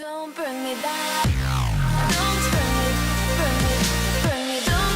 Don't bring me back. Don't bring me, don't.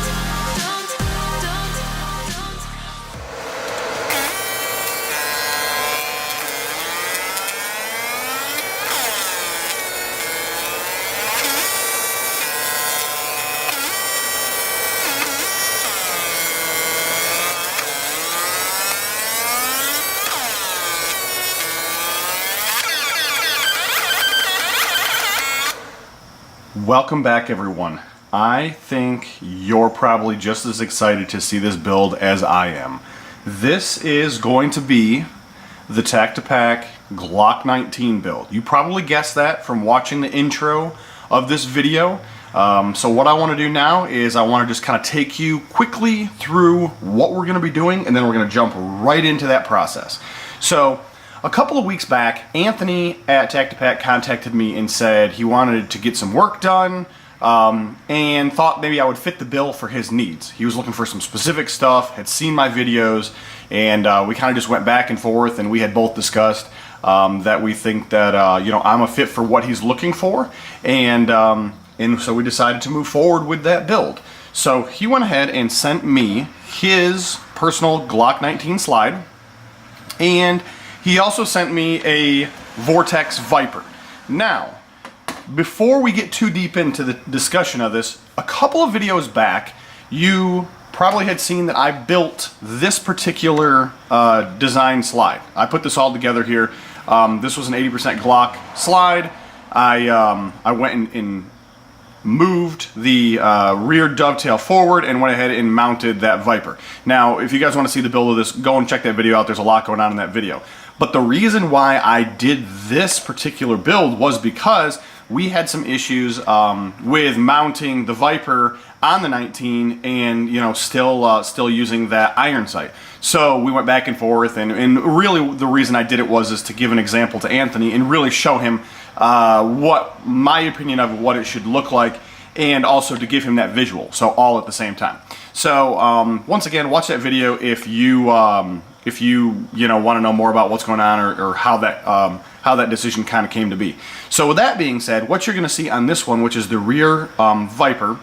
Welcome back, everyone. I think you're probably just as excited to see this build as I am. This is going to be the Tac-to-Pack Glock 19 build. You probably guessed that from watching the intro of this video. So what I want to do now is I want to just kind of take you quickly through what we're going to be doing, and then we're going to jump right into that process. So a couple of weeks back, Anthony at Tac-to-Pack contacted me and said he wanted to get some work done and thought maybe I would fit the bill for his needs. He was looking for some specific stuff, had seen my videos, and we kind of just went back and forth, and we had both discussed that we think that I'm a fit for what he's looking for, and so we decided to move forward with that build. So he went ahead and sent me his personal Glock 19 slide, and he also sent me a Vortex Viper. Now, before we get too deep into the discussion of this, a couple of videos back, you probably had seen that I built this particular design slide. I put this all together here. This was an 80% Glock slide. I went and moved the rear dovetail forward and went ahead and mounted that Viper. Now, if you guys want to see the build of this, go and check that video out. There's a lot going on in that video. But the reason why I did this particular build was because we had some issues with mounting the Viper on the 19 and still using that iron sight. So we went back and forth, and really the reason I did it was to give an example to Anthony and really show him what my opinion of what it should look like, and also to give him that visual, so all at the same time. So once again, watch that video if you want to know more about what's going on, or how that decision kind of came to be. So with that being said, what you're going to see on this one, which is the rear Viper,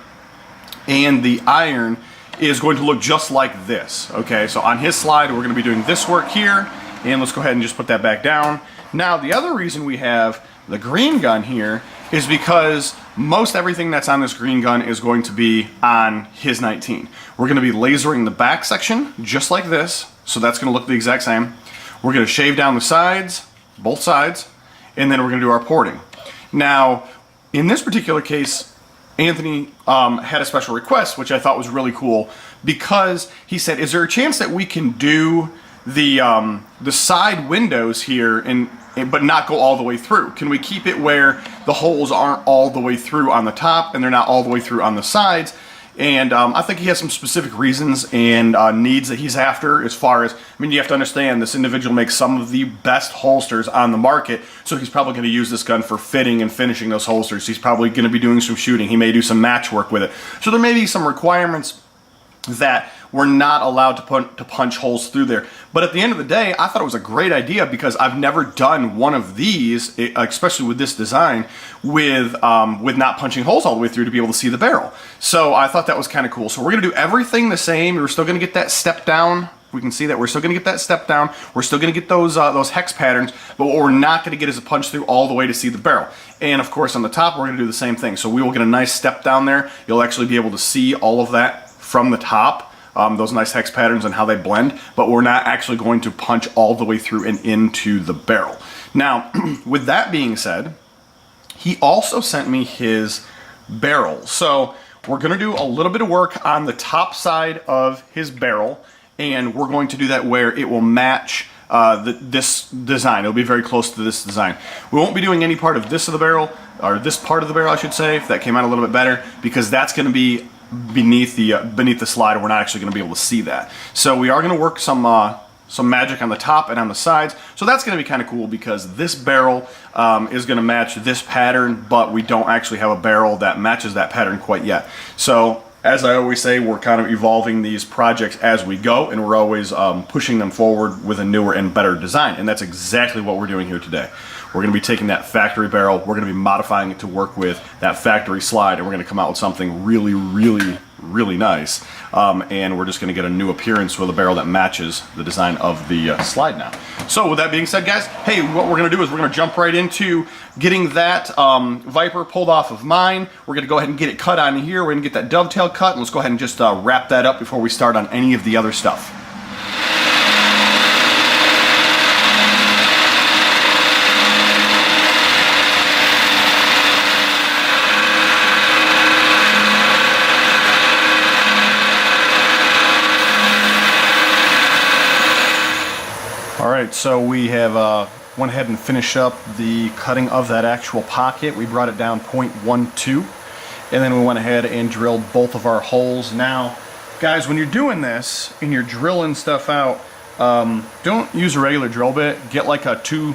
and the iron is going to look just like this. Okay, so on his slide, we're going to be doing this work here, and let's go ahead and just put that back down. Now, the other reason we have the green gun here is because most everything that's on this green gun is going to be on his 19. We're going to be lasering the back section just like this, so that's going to look the exact same. We're going to shave down the sides, both sides, and then we're going to do our porting. Now, in this particular case, Anthony had a special request, which I thought was really cool, because he said, is there a chance that we can do the side windows here but not go all the way through? Can we keep it where the holes aren't all the way through on the top and they're not all the way through on the sides? And I think he has some specific reasons and needs that he's after, as far as, you have to understand, this individual makes some of the best holsters on the market, so he's probably going to use this gun for fitting and finishing those holsters. He's probably going to be doing some shooting. He may do some match work with it. So there may be some requirements that we're not allowed to punch holes through there. But at the end of the day, I thought it was a great idea, because I've never done one of these, especially with this design, with not punching holes all the way through to be able to see the barrel. So I thought that was kind of cool. So we're going to do everything the same. We're still going to get that step down. We can see that we're still going to get that step down. We're still going to get those hex patterns, but what we're not going to get is a punch through all the way to see the barrel. And of course on the top, we're going to do the same thing. So we will get a nice step down there. You'll actually be able to see all of that from the top. Those nice hex patterns and how they blend, but we're not actually going to punch all the way through and into the barrel. Now, with that being said, he also sent me his barrel. So we're going to do a little bit of work on the top side of his barrel, and we're going to do that where it will match this design. It'll be very close to this design. We won't be doing any part of this of the barrel, or this part of the barrel, I should say, if that came out a little bit better, because that's going to be beneath the slider. We're not actually going to be able to see that. So we are going to work some magic on the top and on the sides. So that's going to be kind of cool, because this barrel is going to match this pattern, but we don't actually have a barrel that matches that pattern quite yet. So as I always say, we're kind of evolving these projects as we go, and we're always pushing them forward with a newer and better design, and that's exactly what we're doing here today. We're going to be taking that factory barrel, we're going to be modifying it to work with that factory slide, and we're going to come out with something really, really, really nice. And we're just going to get a new appearance with a barrel that matches the design of the slide now. So with that being said, guys, hey, what we're going to do is we're going to jump right into getting that Viper pulled off of mine. We're going to go ahead and get it cut on here. We're going to get that dovetail cut, and let's go ahead and just wrap that up before we start on any of the other stuff. Alright, so we have went ahead and finished up the cutting of that actual pocket. We brought it down 0.12, and then we went ahead and drilled both of our holes. Now, guys, when you're doing this and you're drilling stuff out, don't use a regular drill bit. Get like a two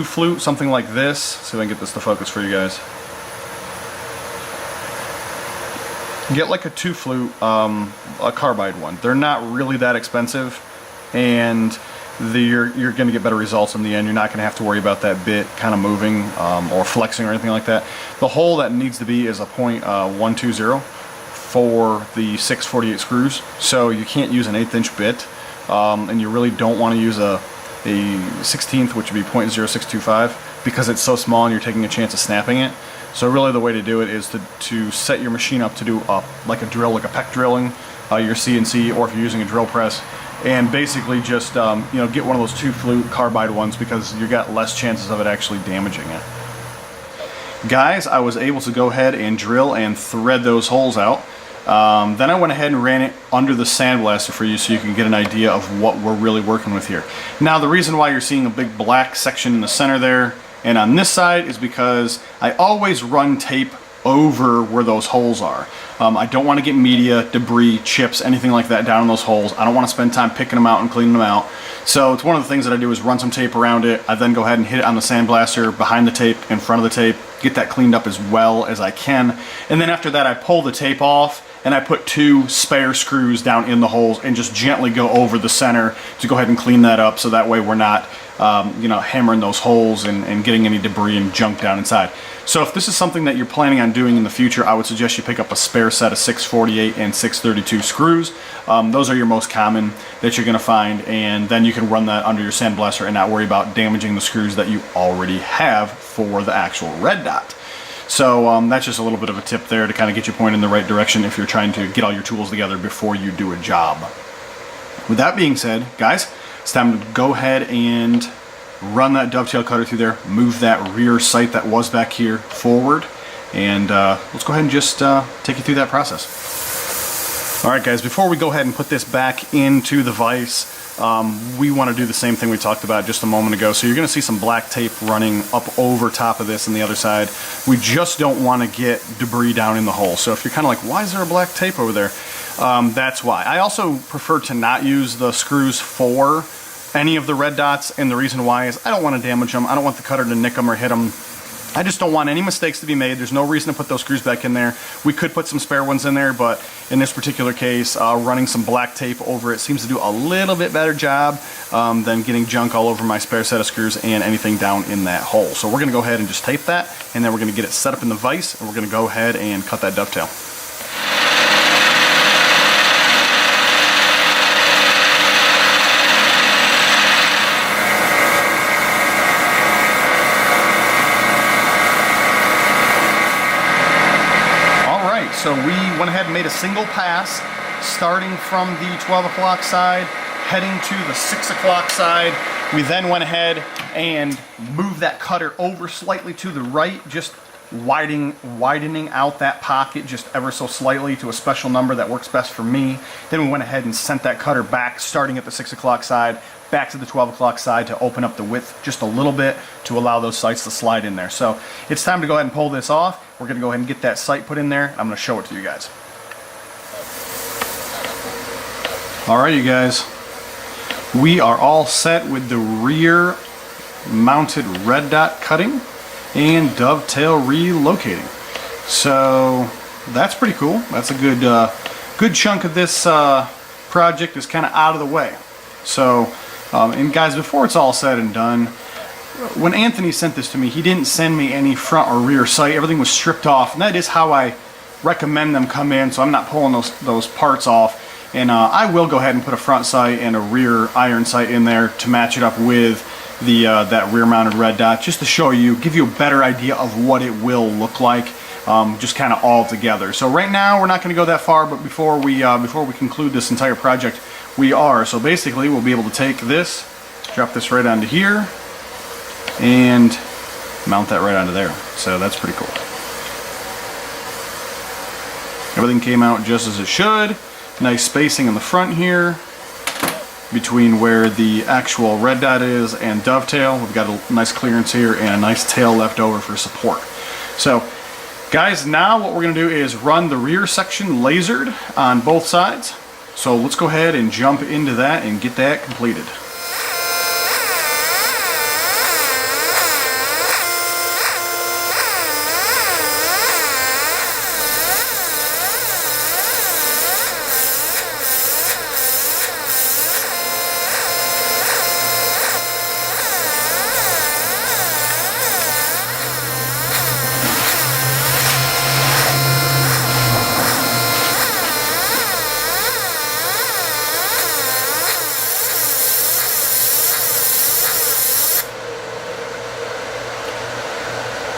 flute, something like this. See if I can get this to focus for you guys. Get like a 2 flute, a carbide one. They're not really that expensive, and you're going to get better results in the end. You're not going to have to worry about that bit kind of moving or flexing or anything like that. The hole that needs to be is a .120 for the 648 screws, so you can't use an 1/8 inch bit, and you really don't want to use a 16th, which would be .0625, because it's so small and you're taking a chance of snapping it. So really the way to do it is to set your machine up to do like a drill, like a peck drilling, your CNC, or if you're using a drill press, and basically just you know, get one of those 2 flute carbide ones, because you got less chances of it actually damaging it. Guys, I was able to go ahead and drill and thread those holes out. Then I went ahead and ran it under the Sandblaster for you, so you can get an idea of what we're really working with here. Now, the reason why you're seeing a big black section in the center there and on this side is because I always run tape over where those holes are. I don't want to get media, debris, chips, anything like that down in those holes. I don't want to spend time picking them out and cleaning them out. So it's one of the things that I do is run some tape around it. I then go ahead and hit it on the Sandblaster, behind the tape, in front of the tape, get that cleaned up as well as I can. And then after that, I pull the tape off and I put 2 spare screws down in the holes and just gently go over the center to go ahead and clean that up, so that way we're not you know, hammering those holes and getting any debris and junk down inside. So if this is something that you're planning on doing in the future, I would suggest you pick up a spare set of 648 and 632 screws. Those are your most common that you're going to find, and then you can run that under your Sandblaster and not worry about damaging the screws that you already have for the actual red dot. So that's just a little bit of a tip there to kind of get you pointed in the right direction if you're trying to get all your tools together before you do a job. With that being said, guys, it's time to go ahead and run that dovetail cutter through there, move that rear sight that was back here forward, and let's go ahead and just take you through that process. Alright guys, before we go ahead and put this back into the vise, we want to do the same thing we talked about just a moment ago. So you're going to see some black tape running up over top of this and the other side. We just don't want to get debris down in the hole. So if you're kind of like, why is there a black tape over there? That's why. I also prefer to not use the screws for any of the red dots, and the reason why is I don't want to damage them. I don't want the cutter to nick them or hit them. I just don't want any mistakes to be made. There's no reason to put those screws back in there. We could put some spare ones in there, but in this particular case, running some black tape over it seems to do a little bit better job than getting junk all over my spare set of screws and anything down in that hole. So we're going to go ahead and just tape that, and then we're going to get it set up in the vise, and we're going to go ahead and cut that dovetail. So we went ahead and made a single pass, starting from the 12 o'clock side, heading to the 6 o'clock side. We then went ahead and moved that cutter over slightly to the right, just widening out that pocket just ever so slightly to a special number that works best for me. Then we went ahead and sent that cutter back, starting at the 6 o'clock side, back to the 12 o'clock side to open up the width just a little bit to allow those sights to slide in there. So it's time to go ahead and pull this off. We're going to go ahead and get that sight put in there. I'm going to show it to you guys. Alright you guys, we are all set with the rear mounted red dot cutting and dovetail relocating. So that's pretty cool. That's a good chunk of this project is kind of out of the way. So and guys, before it's all said and done, when Anthony sent this to me, he didn't send me any front or rear sight. Everything was stripped off, and that is how I recommend them come in, so I'm not pulling those parts off. And I will go ahead and put a front sight and a rear iron sight in there to match it up with the that rear mounted red dot, just to show you, give you a better idea of what it will look like, just kind of all together. So right now we're not going to go that far, but before we conclude this entire project, we are. So basically we'll be able to take this, drop this right onto here, and mount that right onto there. So that's pretty cool. Everything came out just as it should. Nice spacing in the front here between where the actual red dot is and Dovetail. We've got a nice clearance here and a nice tail left over for support. So guys, now what we're going to do is run the rear section lasered on both sides. So let's go ahead and jump into that and get that completed.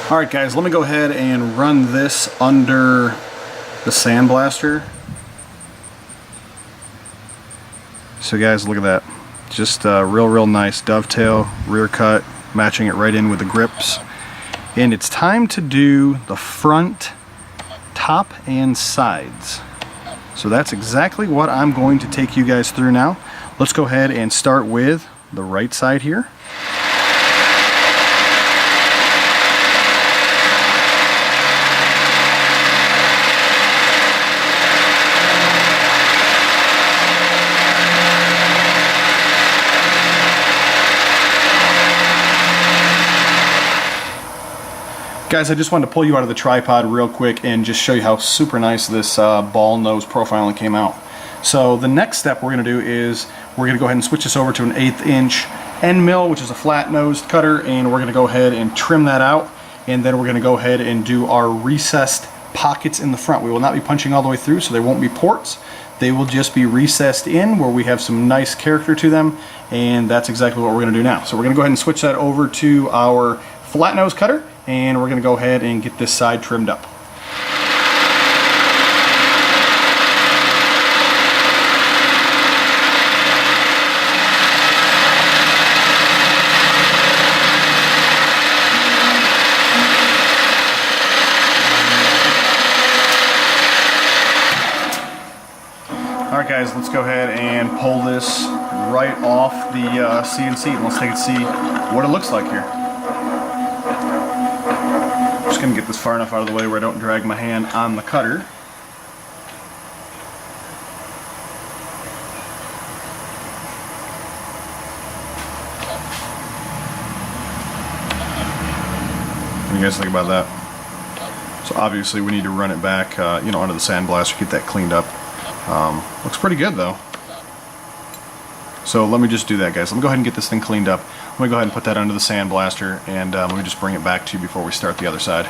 Alright guys, let me go ahead and run this under the Sandblaster. So guys, look at that. Just real nice dovetail, rear cut, matching it right in with the grips. And it's time to do the front, top, and sides. So that's exactly what I'm going to take you guys through now. Let's go ahead and start with the right side here. Guys, I just wanted to pull you out of the tripod real quick and just show you how super nice this ball nose profiling came out. So the next step we're going to do is we're going to go ahead and switch this over to an 1/8 inch end mill, which is a flat nosed cutter, and we're going to go ahead and trim that out, and then we're going to go ahead and do our recessed pockets in the front. We will not be punching all the way through, so there won't be ports. They will just be recessed in where we have some nice character to them, and that's exactly what we're going to do now. So we're going to go ahead and switch that over to our flat nose cutter, and we're going to go ahead and get this side trimmed up. Alright guys, let's go ahead and pull this right off the CNC, and let's take and see what it looks like here. Just going to get this far enough out of the way where I don't drag my hand on the cutter. What do you guys think about that? So obviously we need to run it back, you know, under the sandblaster, get that cleaned up. Looks pretty good though. So let me just do that, guys. Let me go ahead and get this thing cleaned up. Let me go ahead and put that under the sandblaster, and let me just bring it back to you before we start the other side.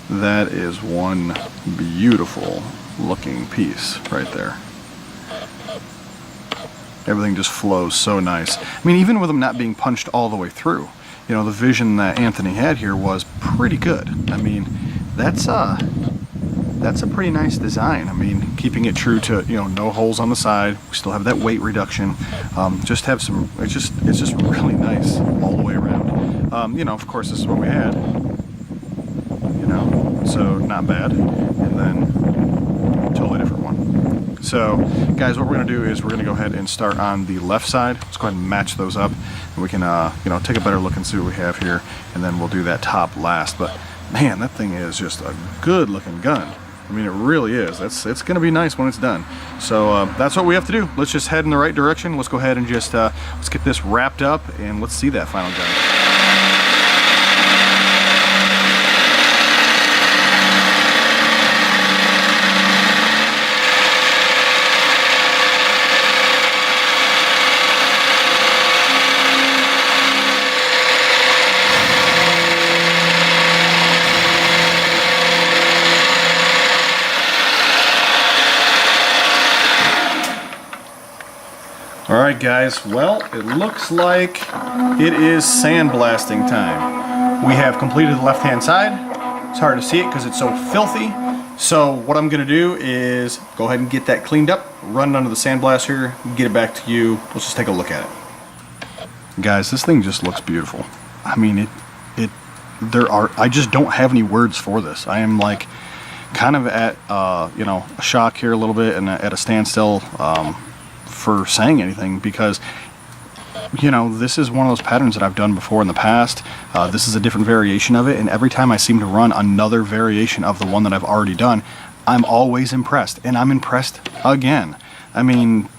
That is one beautiful looking piece right there. Everything just flows so nice. I mean, even with them not being punched all the way through, you know, the vision that Anthony had here was pretty good. I mean, that's a pretty nice design. I mean, keeping it true to, you know, no holes on the side. We still have that weight reduction. Just have some. It's just really nice all the way around. You know, of course, this is what we had. You know, so not bad. And then totally different one. So, guys, what we're going to do is we're going to go ahead and start on the left side. Let's go ahead and match those up, and we can, you know, take a better look and see what we have here, and then we'll do that top last. But man, that thing is just a good looking gun. I mean, it really is. It's going to be nice when it's done. So that's what we have to do. Let's just head in the right direction. Let's go ahead and just let's get this wrapped up, and let's see that final gun. Alright guys, well, it looks like it is sandblasting time. We have completed the left-hand side. It's hard to see it because it's so filthy. So what I'm going to do is go ahead and get that cleaned up, run it under the sandblaster, get it back to you. Let's just take a look at it. Guys, this thing just looks beautiful. I mean, I just don't have any words for this. I am like kind of at, you know, a shock here a little bit and at a standstill for saying anything because, you know, this is one of those patterns that I've done before in the past. This is a different variation of it, and every time I seem to run another variation of the one that I've already done, I'm always impressed, and I'm impressed again. I mean,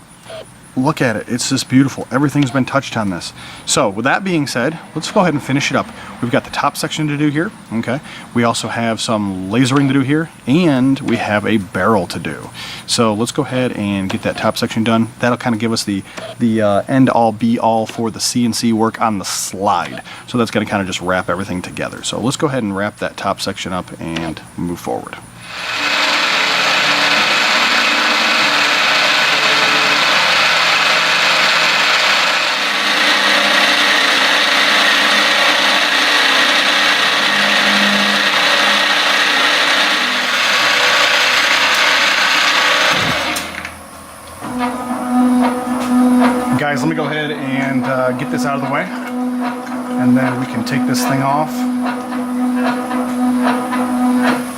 look at it. It's just beautiful. Everything's been touched on this. So with that being said, let's go ahead and finish it up. We've got the top section to do here. Okay. We also have some lasering to do here, and we have a barrel to do. So let's go ahead and get that top section done. That'll kind of give us the end all be all for the CNC work on the slide. So that's going to kind of just wrap everything together. So let's go ahead and wrap that top section up and move forward. Guys, let me go ahead and get this out of the way, and then we can take this thing off.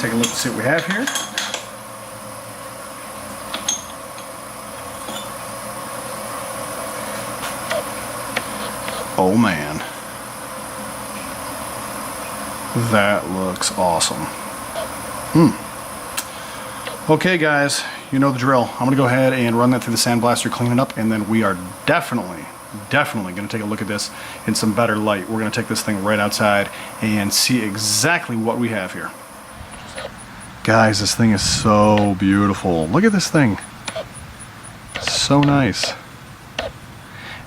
Take a look to see what we have here. Oh man, that looks awesome. Okay guys, you know the drill. I'm going to go ahead and run that through the sandblaster, clean it up, and then we are definitely going to take a look at this in some better light. We're going to take this thing right outside and see exactly what we have here. Guys, this thing is so beautiful. Look at this thing. So nice.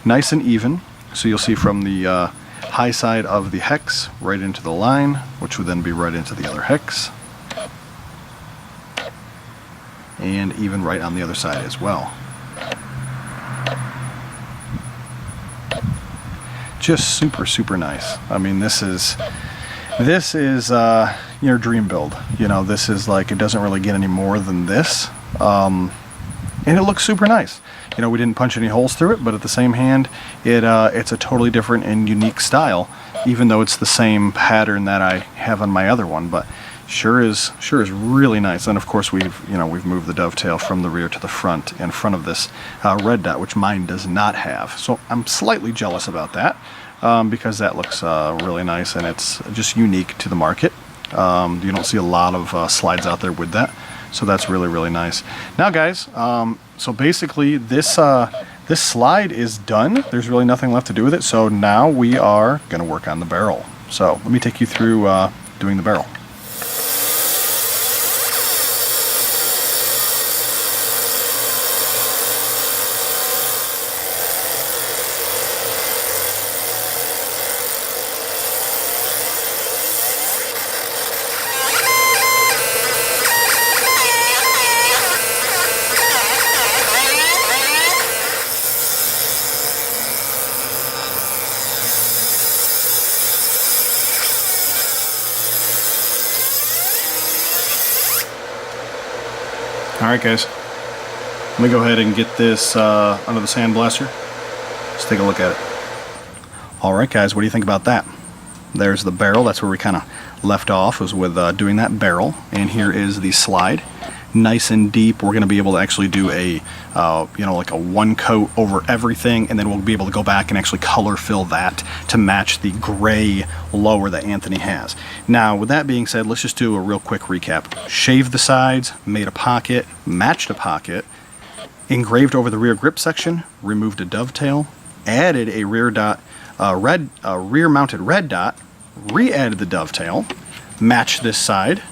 Nice and even. So you'll see from the high side of the hex right into the line, which would then be right into the other hex. And even right on the other side as well. Just super nice. I mean, this is your dream build. You know, this is like, it doesn't really get any more than this, and it looks super nice. You know, we didn't punch any holes through it, but at the same hand, it's a totally different and unique style, even though it's the same pattern that I have on my other one. But sure is really nice. And of course we've moved the dovetail from the rear to the front in front of this red dot, which mine does not have. So I'm slightly jealous about that because that looks really nice and it's just unique to the market. You don't see a lot of slides out there with that, so that's really nice. Now guys, so basically this slide is done. There's really nothing left to do with it. So now we are going to work on the barrel. So let me take you through doing the barrel. Alright guys, let me go ahead and get this under the sandblaster. Let's take a look at it. Alright guys, what do you think about that? There's the barrel. That's where we kind of left off, was with doing that barrel. And here is the slide. Nice and deep. We're going to be able to actually do a, like a one coat over everything, and then we'll be able to go back and actually color fill that to match the gray lower that Anthony has. Now, with that being said, let's just do a real quick recap. Shaved the sides, made a pocket, matched a pocket, engraved over the rear grip section, removed a dovetail, added a rear dot, rear mounted red dot, re-added the dovetail, matched this side.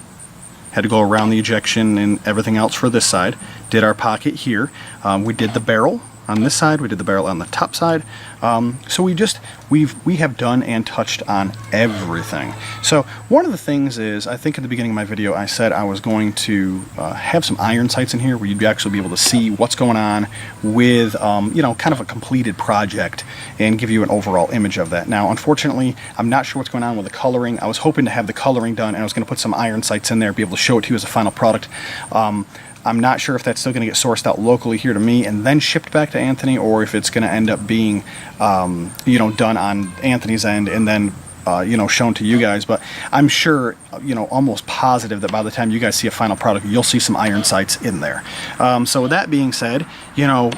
Had to go around the ejection and everything else for this side. Did our pocket here. We did the barrel on this side. We did the barrel on the top side. So we have done and touched on everything. So one of the things is, I think at the beginning of my video I said I was going to have some iron sights in here where you'd actually be able to see what's going on with you know, kind of a completed project and give you an overall image of that. Now unfortunately I'm not sure what's going on with the coloring. I was hoping to have the coloring done and I was going to put some iron sights in there, be able to show it to you as a final product. I'm not sure if that's still going to get sourced out locally here to me and then shipped back to Anthony, or if it's going to end up being, you know, done on Anthony's end and then, you know, shown to you guys. But I'm sure, you know, almost positive that by the time you guys see a final product, you'll see some iron sights in there. So with that being said, you know,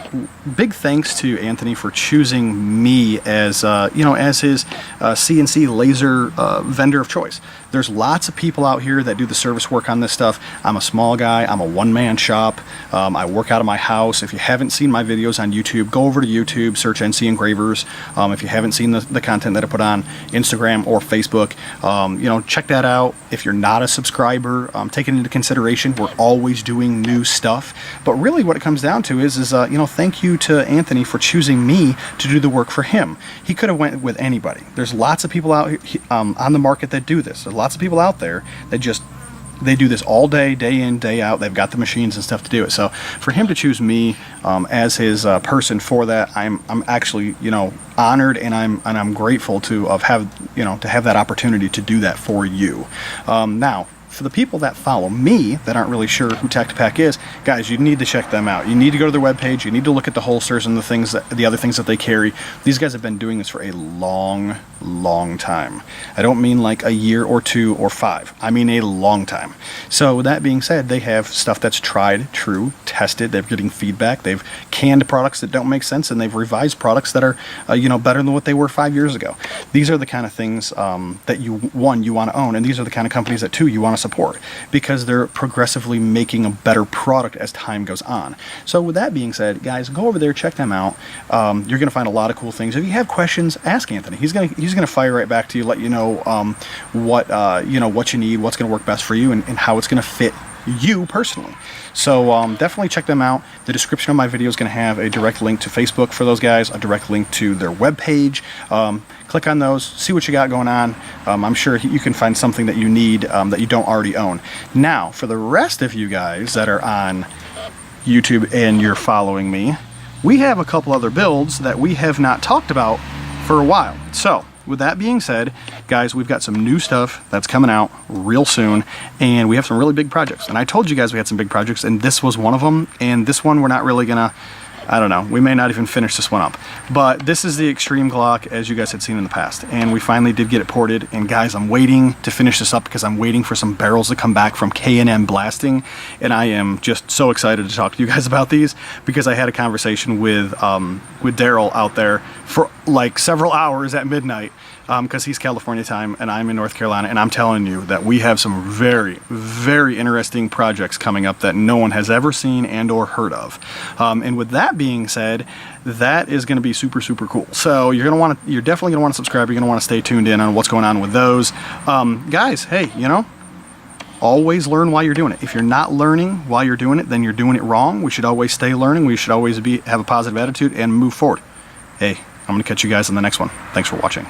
big thanks to Anthony for choosing me as, you know, as his CNC laser vendor of choice. There's lots of people out here that do the service work on this stuff. I'm a small guy. I'm a one-man shop. I work out of my house. If you haven't seen my videos on YouTube, go over to YouTube, search NCEngravers. If you haven't seen the content that I put on Instagram or Facebook, you know, check that out. If you're not a subscriber, take it into consideration. We're always doing new stuff. But really what it comes down to is you know, thank you to Anthony for choosing me to do the work for him. He could have went with anybody. There's lots of people out here, on the market that do this. There's lots of people out there that just, they do this all day, day in, day out. They've got the machines and stuff to do it. So for him to choose me as his person for that, I'm actually, you know, honored, and I'm grateful to have that opportunity to do that for you. Now, for the people that follow me that aren't really sure who Tac2Pac is, guys, you need to check them out. You need to go to their webpage. You need to look at the holsters and the other things that they carry. These guys have been doing this for a long, long time. I don't mean like a year or 2 or 5. I mean a long time. So with that being said, they have stuff that's tried, true, tested. They're getting feedback. They've canned products that don't make sense, and they've revised products that are, you know, better than what they were 5 years ago. These are the kind of things that you want to own, and these are the kind of companies that you want to support, because they're progressively making a better product as time goes on. So with that being said, guys, go over there, check them out. You're going to find a lot of cool things. If you have questions, ask Anthony. He's gonna fire right back to you, let you know what you know, what you need, what's going to work best for you, and how it's going to fit you personally. So definitely check them out. The description of my video is going to have a direct link to Facebook for those guys, a direct link to their webpage. Click on those, see what you got going on. I'm sure you can find something that you need that you don't already own. Now, for the rest of you guys that are on YouTube and you're following me, we have a couple other builds that we have not talked about for a while. So with that being said, guys, we've got some new stuff that's coming out real soon, and we have some really big projects. And I told you guys we had some big projects, and this was one of them. And this one we're not really gonna, I don't know, we may not even finish this one up. But this is the Extreme Glock, as you guys had seen in the past, and we finally did get it ported. And guys, I'm waiting to finish this up because I'm waiting for some barrels to come back from Sandblasting, and I am just so excited to talk to you guys about these, because I had a conversation with Daryl out there for like several hours at midnight, because he's California time and I'm in North Carolina, and I'm telling you that we have some very, very interesting projects coming up that no one has ever seen and or heard of. And with that being said, that is going to be super, super cool. So you're definitely going to want to subscribe. You're going to want to stay tuned in on what's going on with those. Guys, hey, you know, always learn while you're doing it. If you're not learning while you're doing it, then you're doing it wrong. We should always stay learning. We should always have a positive attitude and move forward. Hey, I'm going to catch you guys in the next one. Thanks for watching.